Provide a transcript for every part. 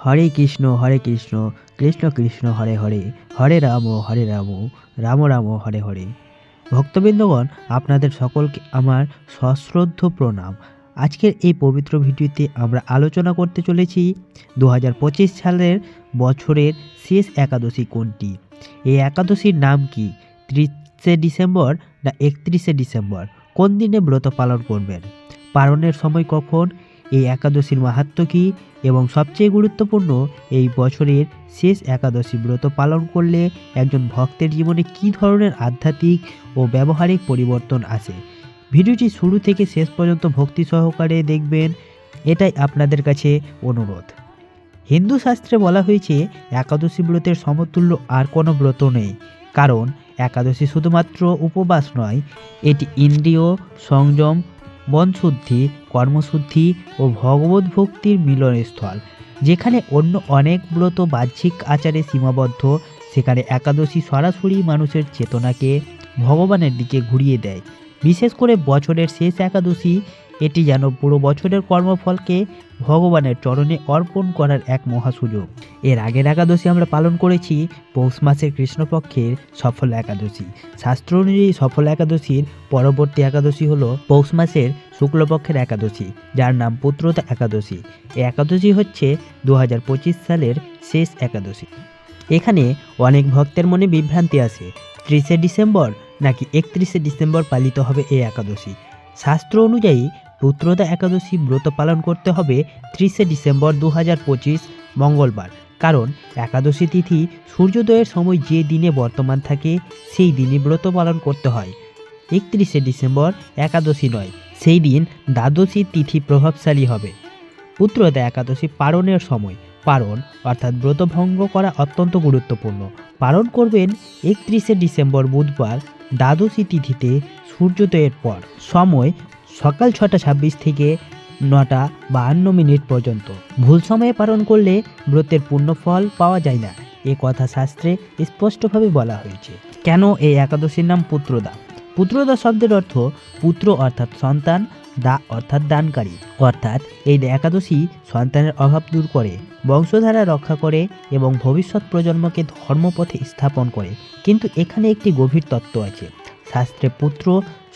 হরে কৃষ্ণ কৃষ্ণ কৃষ্ণ হরে হরে, হরে রাম রাম রাম হরে হরে। ভক্তবৃন্দগণ, আপনাদের সকলকে আমার সশ্রদ্ধ প্রণাম। আজকের এই পবিত্র ভিডিওতে আমরা আলোচনা করতে চলেছি 2025 সালের বছরের শেষ একাদশী কোনটি। এই একাদশীর নাম কি? 30শে ডিসেম্বর না 31শে ডিসেম্বর? কোন দিনে ব্রত পালন করবেন? পালনের সময় কখন? এই একাদশীর মাহাত্ম্য কী? এবং সবচেয়ে গুরুত্বপূর্ণ, এই বছরের শেষ একাদশী ব্রত পালন করলে একজন ভক্তের জীবনে কী ধরনের আধ্যাত্মিক ও ব্যবহারিক পরিবর্তন আসে। ভিডিওটি শুরু থেকে শেষ পর্যন্ত ভক্তি সহকারে দেখবেন, এটাই আপনাদের কাছে অনুরোধ। হিন্দু শাস্ত্রে বলা হয়েছে একাদশী ব্রতের সমতুল্য আর কোনো ব্রত নেই, কারণ একাদশী শুধুমাত্র উপবাস নয়, এটি ইন্দ্রিয় সংযম, মনশুদ্ধি, কর্মশুদ্ধি ও ভগবত ভক্তির মিলনস্থল। যেখানে অন্য অনেক ব্রত বাহ্যিক আচারে সীমাবদ্ধ, সেখানে একাদশী সরাসরি মানুষের চেতনাকে ভগবানের দিকে ঘুরিয়ে দেয়। বিশেষ করে বছরের শেষ একাদশী, এটি যেন পুরো বছরের কর্মফলকে ভগবানের চরণে অর্পণ করার এক মহাসুযোগ। এর আগের একাদশী আমরা পালন করেছি পৌষ মাসের কৃষ্ণপক্ষের সফল একাদশী। শাস্ত্র অনুযায়ী সফল একাদশীর পরবর্তী একাদশী হলো পৌষ মাসের শুক্লপক্ষের একাদশী, যার নাম পুত্রদা একাদশী। এই একাদশী হচ্ছে 2025 সালের শেষ একাদশী। এখানে অনেক ভক্তের মনে বিভ্রান্তি আসে, 30শে ডিসেম্বর নাকি 31শে ডিসেম্বর পালিত হবে এই একাদশী। শাস্ত্র অনুযায়ী পুত্রদা একাদশী ব্রত পালন করতে হবে 30শে ডিসেম্বর 2025 মঙ্গলবার, কারণ একাদশী তিথি সূর্যোদয়ের সময় যে দিনে বর্তমান থাকে সেই দিনই ব্রত পালন করতে হয়। 31শে ডিসেম্বর একাদশী নয়, সেই দিন দ্বাদশী তিথি প্রভাবশালী হবে। পুত্রদা একাদশী পালনের সময়, পালন অর্থাৎ ব্রত ভঙ্গ করা অত্যন্ত গুরুত্বপূর্ণ। পালন করবেন 31শে ডিসেম্বর বুধবার দ্বাদশী তিথিতে সূর্যোদয়ের পর। সময় সকাল 6টা 26 থেকে 9টা 52 পর্যন্ত। ভুল সময়ে পালন করলে ব্রতের পূর্ণ ফল পাওয়া যায় না, এ কথা শাস্ত্রে স্পষ্টভাবে বলা হয়েছে। কেন এই একাদশীর নাম পুত্রদা? পুত্রদা শব্দের অর্থ পুত্র অর্থাৎ সন্তান, দা অর্থাৎ দানকারী, অর্থাৎ এই একাদশী সন্তানের অভাব দূর করে, বংশধারা রক্ষা করে এবং ভবিষ্যৎ প্রজন্মকে ধর্মপথে স্থাপন করে। কিন্তু এখানে একটি গভীর তত্ত্ব আছে। শাস্ত্রে পুত্র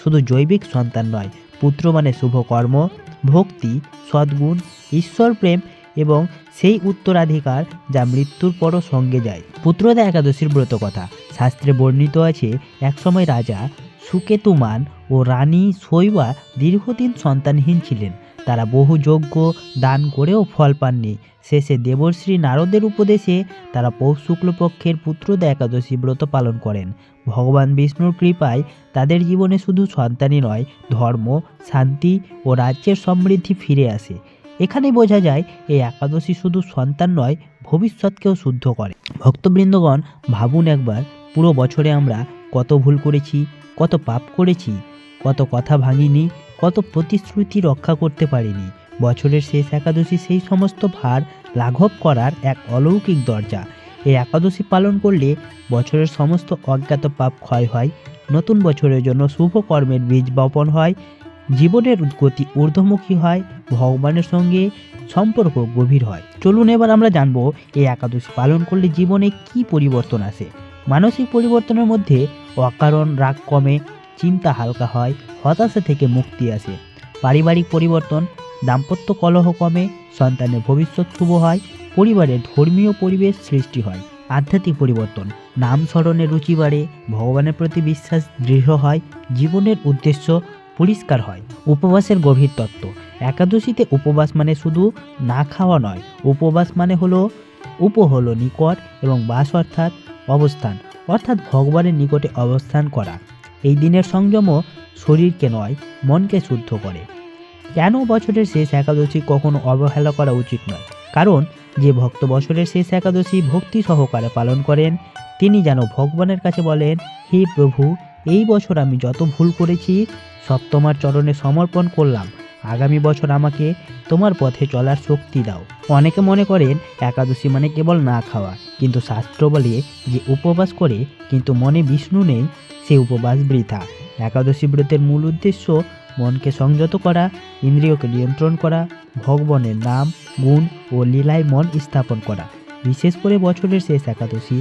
শুধু জৈবিক সন্তান নয়, পুত্র মানে শুভ কর্ম, ভক্তি, সদ্গুণ, ঈশ্বর প্রেম এবং সেই উত্তরাধিকার যা মৃত্যুর পরও সঙ্গে যায়। পুত্রদা একাদশীর ব্রত কথা শাস্ত্রে বর্ণিত আছে, একসময় রাজা সুকেতুমান ও রানী শৈবা দীর্ঘদিন সন্তানহীন ছিলেন। তারা বহু যজ্ঞ দান করেও ফল পাননি। শেষে দেবশ্রী নারদের উপদেশে তারা পৌষ শুক্লপক্ষের পুত্রদা একাদশী ব্রত পালন করেন। ভগবান বিষ্ণুর কৃপায় তাদের জীবনে শুধু সন্তানই নয়, ধর্ম, শান্তি ও রাজ্যের সমৃদ্ধি ফিরে আসে। এখানে বোঝা যায় এই একাদশী শুধু সন্তান নয়, ভবিষ্যৎকেও শুদ্ধ করে। ভক্তবৃন্দগণ, ভাবুন একবার, পুরো বছরে আমরা কত ভুল করেছি, কত পাপ করেছি, কত কথা ভাঙিনি, কত প্রতিশ্রুতি রক্ষা করতে পারিনি। বছরের শেষ একাদশী সেই সমস্ত ভার লাঘব করার এক অলৌকিক দরজা। এই একাদশী পালন করলে বছরের সমস্ত অজ্ঞাত পাপ ক্ষয় হয়, নতুন বছরের জন্য শুভ কর্মের বীজ বপন হয়, জীবনের গতি ঊর্ধ্বমুখী হয়, ভগবানের সঙ্গে সম্পর্ক গভীর হয়। চলুন এবার আমরা জানবো এই একাদশী পালন করলে জীবনে কি পরিবর্তন আসে। মানসিক পরিবর্তনের মধ্যে অকারণ রাগ কমে, চিন্তা হালকা হয়, হতাশা থেকে মুক্তি আসে। পারিবারিক পরিবর্তন, দাম্পত্য কলহ কমে, সন্তানের ভবিষ্যৎ শুভ হয়, পরিবারের ধর্মীয় পরিবেশ সৃষ্টি হয়। আধ্যাত্মিক পরিবর্তন, নাম স্মরণে রুচি বাড়ে, ভগবানের প্রতি বিশ্বাস দৃঢ় হয়, জীবনের উদ্দেশ্য পরিষ্কার হয়। উপবাসের গভীর তত্ত্ব, একাদশীতে উপবাস মানে শুধু না খাওয়া নয়, উপবাস মানে হলো নিকট এবং বাস অর্থাৎ অবস্থান, অর্থাৎ ভগবানের নিকটে অবস্থান করা। এই দিনের সংযমও শরীরকে নয়, মনকে শুদ্ধ করে। কেন বছরের শেষ একাদশী কখনো অবহেলা করা উচিত নয়? কারণ যে ভক্ত বছরের শেষ একাদশী ভক্তি সহকারে পালন করেন, তিনি যেন ভগবানের কাছে বলেন, হে প্রভু, এই বছর আমি যত ভুল করেছি সব তোমার চরণে সমর্পণ করলাম। আগামী বছর আমাকে তোমার পথে চলার শক্তি দাও। অনেকে মনে করেন একাদশী মানে কেবল না খাওয়া, কিন্তু শাস্ত্র বলে যে উপবাস করে কিন্তু মনে বিষ্ণু নেই, সে উপবাস বৃথা। একাদশী ব্রতের মূল উদ্দেশ্য মনকে সংযত করা, ইন্দ্রিয়কে নিয়ন্ত্রণ করা, ভগবানের নাম গুণ ও লীলায় মন স্থাপন করা। বিশেষ করে বছরের শেষ একাদশী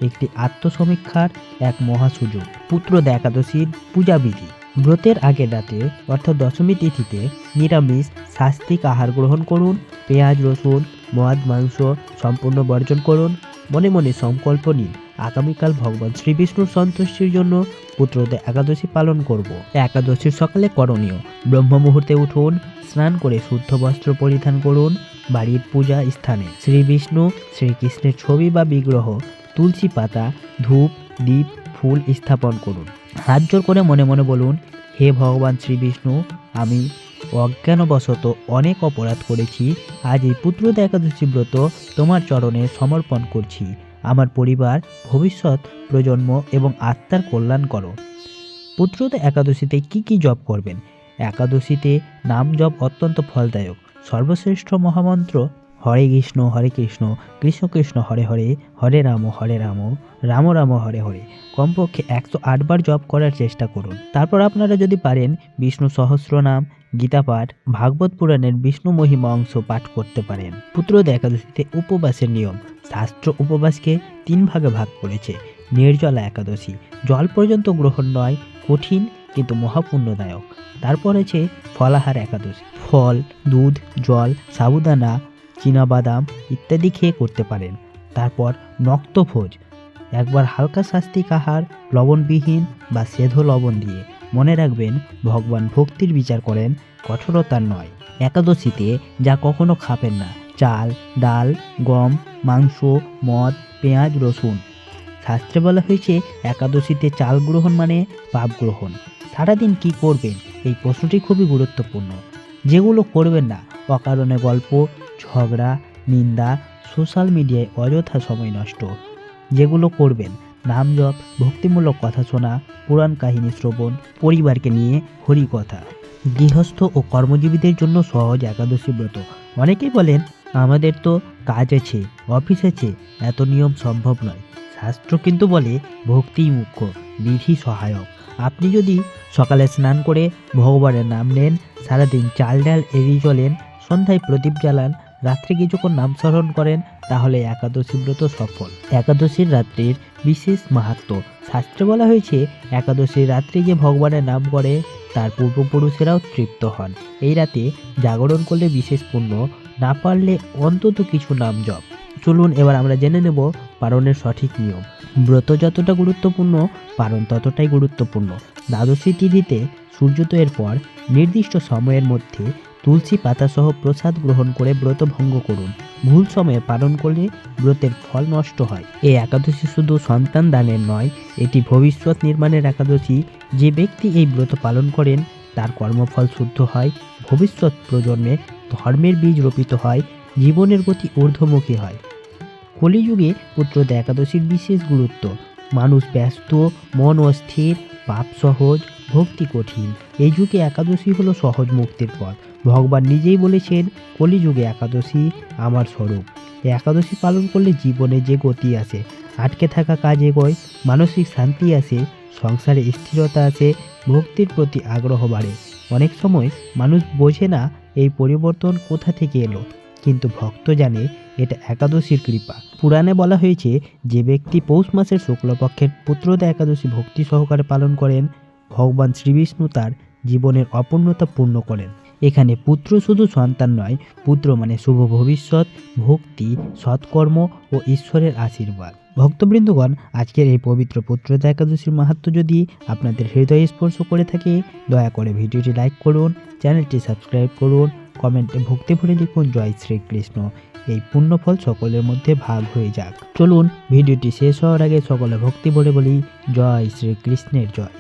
একটি আত্মসমীক্ষার এক মহা সুযোগ। পুত্রদা একাদশীর পূজাবিধি। ব্রতের আগের রাতে অর্থাৎ দশমী তিথিতে নিরামিষ সাত্ত্বিক আহার গ্রহণ করুন। পেঁয়াজ রসুন মদ মাংস সম্পূর্ণ বর্জন করুন। মনে মনে সংকল্প নিন, আগামীকাল ভগবান শ্রীবিষ্ণুর সন্তুষ্টির জন্য পুত্রদা একাদশী পালন করব। একাদশীর সকালে করণীয়: ব্রহ্ম মুহূর্তে উঠুন, স্নান করে শুদ্ধ বস্ত্র পরিধান করুন। বাড়ির পূজা স্থানে শ্রীবিষ্ণু শ্রীকৃষ্ণের ছবি বা বিগ্রহ, তুলসী পাতা, ধূপ দীপ ফুল স্থাপন করুন। হাত জোর করে মনে মনে বলুন, হে ভগবান শ্রীবিষ্ণু, আমি অজ্ঞানবশত অনেক অপরাধ করেছি। আজ এই পুত্রদা একাদশী ব্রত তোমার চরণে সমর্পণ করছি। আমার পরিবার, ভবিষ্যৎ প্রজন্ম এবং আত্মার কল্যাণ করো। পুত্রদা একাদশীতে কি কি জপ করবেন? একাদশীতে নাম জপ অত্যন্ত ফলদায়ক। সর্বশ্রেষ্ঠ মহামন্ত্র হরে কৃষ্ণ কৃষ্ণ কৃষ্ণ হরে হরে, হরে রাম রাম রাম হরে হরে কমপক্ষে 108 বার জপ করার চেষ্টা করুন। তারপর আপনারা যদি পারেন বিষ্ণু সহস্রনাম, গীতা পাঠ, ভাগবত পুরাণের বিষ্ণু মহিমা অংশ পাঠ করতে পারেন। পুত্রদা একাদশীতে উপবাসের নিয়ম। শাস্ত্র উপবাসকে 3 ভাগে ভাগ করেছে। নির্জলা একাদশী, জল পর্যন্ত গ্রহণ নয়, কঠিন কিন্তু মহাপুণ্যদায়ক। তারপর আছে ফলাহার একাদশী, ফল দুধ জল সাবুদানা চীনাবাদাম ইত্যাদি খেয়ে করতে পারেন। তারপর নক্তভোজ, একবার হালকা সাত্ত্বিক আহার, লবণবিহীন বা সেদ্ধ লবণ দিয়ে। মনে রাখবেন, ভগবান ভক্তির বিচার করেন, কঠোরতার নয়। একাদশীতে যা কখনো খাবেন না: চাল ডাল গম মাংস মদ পেঁয়াজ রসুন। শাস্ত্রে বলা হয়েছে একাদশীতে চাল গ্রহণ মানে পাপ গ্রহণ। সারাদিন কি করবেন, এই প্রশ্নটি খুবই গুরুত্বপূর্ণ। যেগুলো করবেন না: অকারণে গল্প, ঝগড়া, নিন্দা, সোশ্যাল মিডিয়ায় অযথা সময় নষ্ট। যেগুলো করবেন: নাম জপ, ভক্তিমূলক কথা শোনা, পুরাণ কাহিনী শ্রবণ, পরিবারকে নিয়ে হরিকথা। গৃহস্থ ও কর্মজীবীদের জন্য সহজ একাদশী ব্রত। অনেকেই বলেন, আমাদের তো কাজ আছে, অফিস আছে, এত নিয়ম সম্ভব নয়। শাস্ত্র কিন্তু বলে ভক্তিই মুখ্য, বিধি সহায়ক। আপনি যদি সকালে স্নান করে ভগবানের নাম নেন, সারাদিন চাল ডাল এড়িয়ে চলেন, সন্ধ্যায় প্রদীপ জ্বালান, রাত্রে কিছুক্ষণ নাম স্মরণ করেন, তাহলে একাদশী ব্রত সফল। একাদশীর রাত্রির বিশেষ মাহাত্ম্য। শাস্ত্রে বলা হয়েছে, একাদশীর রাত্রে যে ভগবানের নাম করে তার পূর্বপুরুষেরাও তৃপ্ত হন। এই রাতে জাগরণ করলে বিশেষ পুণ্য, না পারলে অন্তত কিছু নাম জপ। চলুন এবার আমরা জেনে নেব পালনের সঠিক নিয়ম। ব্রত যতটা গুরুত্বপূর্ণ, পালন ততটাই গুরুত্বপূর্ণ। দ্বাদশী তিথিতে সূর্যোদয়ের পর নির্দিষ্ট সময়ের মধ্যে তুলসী পাতাসহ প্রসাদ গ্রহণ করে ব্রত ভঙ্গ করুন। ভুল সময়ে পালন করলে ব্রতের ফল নষ্ট হয়। এই একাদশী শুধু সন্তান দানের নয়, এটি ভবিষ্যৎ নির্মাণের একাদশী। যে ব্যক্তি এই ব্রত পালন করেন তার কর্মফল শুদ্ধ হয়, ভবিষ্যৎ প্রজন্মে ধর্মের বীজ রোপিত হয়, জীবনের গতি ঊর্ধ্বমুখী হয়। কলিযুগে পুত্রদা একাদশীর বিশেষ গুরুত্ব। মানুষ ব্যস্ত, মন অস্থির, পাপ সহজ, ভক্তি কঠিন। এই যুগে একাদশী হলো সহজ মুক্তির পথ। ভগবান নিজেই বলেছেন, কলিযুগে একাদশী আমার স্বরূপ। এই একাদশী পালন করলে জীবনে যে গতি আসে, আটকে থাকা কাজ এগোয়, মানসিক শান্তি আসে, সংসারে স্থিরতা আসে, ভক্তির প্রতি আগ্রহ বাড়ে। অনেক সময় মানুষ বোঝে না এই পরিবর্তন কোথা থেকে এলো, কিন্তু ভক্ত জানে এটা একাদশীর কৃপা। পুরাণে বলা হয়েছে, যে ব্যক্তি পৌষ মাসের শুক্লপক্ষের পুত্রদা একাদশী ভক্তি সহকারে পালন করেন, ভগবান শ্রীবিষ্ণু তার জীবনের অপূর্ণতা পূর্ণ করেন। এখানে পুত্র শুধু সন্তান নয়, পুত্র মানে শুভ ভবিষ্যৎ, ভক্তি, সৎকর্ম ও ঈশ্বরের আশীর্বাদ। ভক্তবৃন্দগণ, আজকের এই পবিত্র পুত্রদা একাদশীর মাহাত্ম্য যদি আপনাদের হৃদয়ে স্পর্শ করে থাকে, দয়া করে ভিডিওটি লাইক করুন, চ্যানেলটি সাবস্ক্রাইব করুন, কমেন্টে ভক্তি ভরে লিখুন জয় শ্রীকৃষ্ণ। এই পুণ্যফল সকলের মধ্যে ভাগ হয়ে যাক। চলুন ভিডিওটি শেষ হওয়ার আগে সকলে ভক্তি বলে বলি জয় শ্রীকৃষ্ণের জয়।